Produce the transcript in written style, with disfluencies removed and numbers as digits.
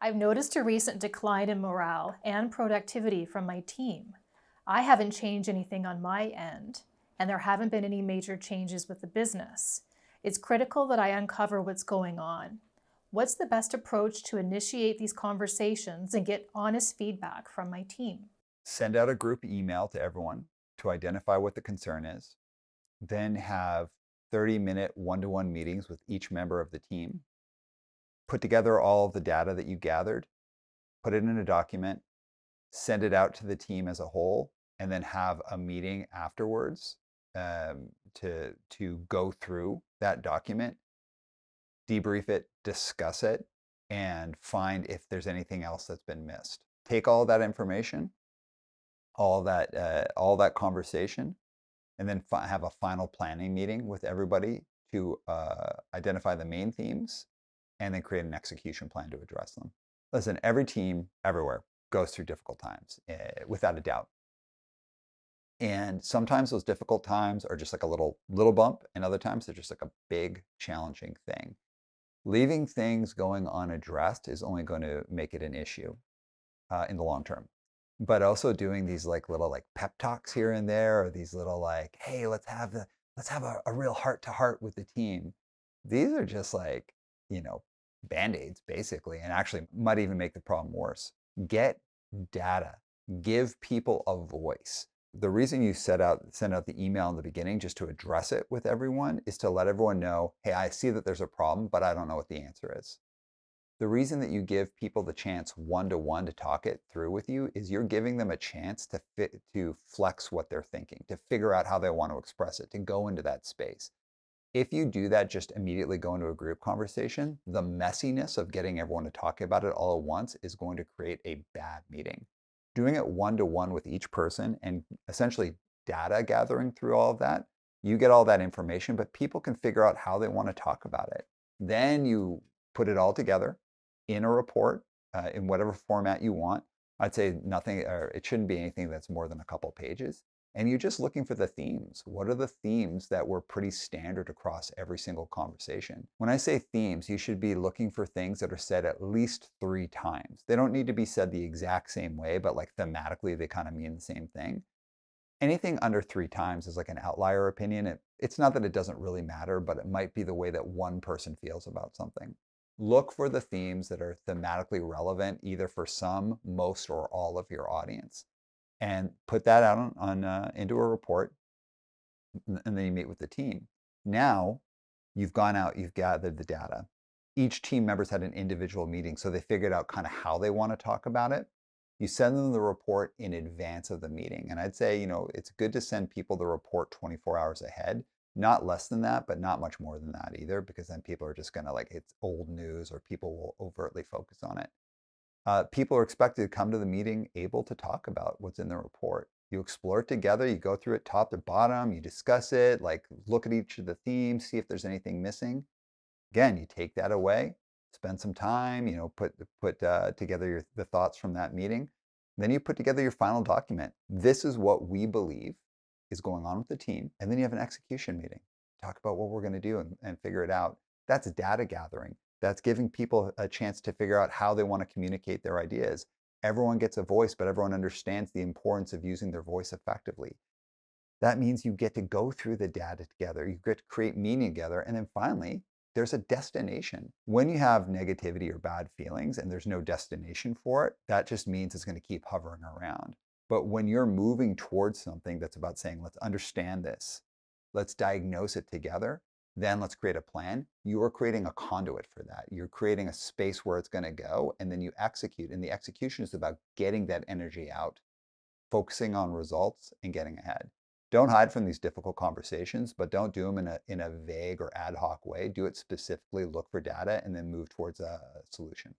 I've noticed a recent decline in morale and productivity from my team. I haven't changed anything on my end, and there haven't been any major changes with the business. It's critical that I uncover what's going on. What's the best approach to initiate these conversations and get honest feedback from my team? Send out a group email to everyone to identify what the concern is, then have 30-minute one-to-one meetings with each member of the team. Put together all of the data that you gathered, put it in a document, send it out to the team as a whole, and then have a meeting afterwards to go through that document, debrief it, discuss it, and find if there's anything else that's been missed. Take all that information, all that conversation, and then have a final planning meeting with everybody to identify the main themes and then create an execution plan to address them. Listen, every team everywhere goes through difficult times, without a doubt. And sometimes those difficult times are just like a little bump, and other times they're just like a big challenging thing. Leaving things going unaddressed is only going to make it an issue in the long term. But also doing these like little like pep talks here and there, or these little like, hey, let's have a real heart to heart with the team. These are just like, band-aids basically, and actually might even make the problem worse. Get data, give people a voice. The reason you send out the email in the beginning just to address it with everyone is to let everyone know, hey, I see that there's a problem, but I don't know what the answer is. The reason that you give people the chance one-to-one to talk it through with you is you're giving them a chance to flex what they're thinking, to figure out how they want to express it, to go into that space. If you do that, just immediately go into a group conversation, the messiness of getting everyone to talk about it all at once is going to create a bad meeting. Doing it one-to-one with each person and essentially data gathering through all of that, you get all that information, but people can figure out how they want to talk about it. Then you put it all together in a report, in whatever format you want. I'd say nothing, or it shouldn't be anything that's more than a couple pages. And you're just looking for the themes. What are the themes that were pretty standard across every single conversation? When I say themes, you should be looking for things that are said at least 3 times. They don't need to be said the exact same way, but like thematically, they kind of mean the same thing. Anything under 3 times is like an outlier opinion. It's not that it doesn't really matter, but it might be the way that one person feels about something. Look for the themes that are thematically relevant, either for some, most, or all of your audience, and put that out into a report, and then you meet with the team. Now, you've gone out, you've gathered the data. Each team member's had an individual meeting, so they figured out kind of how they want to talk about it. You send them the report in advance of the meeting. And I'd say, it's good to send people the report 24 hours ahead. Not less than that, but not much more than that either, because then people are just going to like, it's old news, or people will overtly focus on it. People are expected to come to the meeting able to talk about what's in the report. You explore it together, you go through it top to bottom, you discuss it, like look at each of the themes, see if there's anything missing. Again, you take that away, spend some time, put together the thoughts from that meeting. Then you put together your final document. This is what we believe is going on with the team. And then you have an execution meeting. Talk about what we're going to do and figure it out. That's data gathering. That's giving people a chance to figure out how they want to communicate their ideas. Everyone gets a voice, but everyone understands the importance of using their voice effectively. That means you get to go through the data together. You get to create meaning together. And then finally, there's a destination. When you have negativity or bad feelings and there's no destination for it, that just means it's going to keep hovering around. But when you're moving towards something that's about saying, let's understand this, let's diagnose it together, then let's create a plan, you are creating a conduit for that. You're creating a space where it's going to go, and then you execute. And the execution is about getting that energy out, focusing on results, and getting ahead. Don't hide from these difficult conversations, but don't do them in a vague or ad hoc way. Do it specifically, look for data, and then move towards a solution.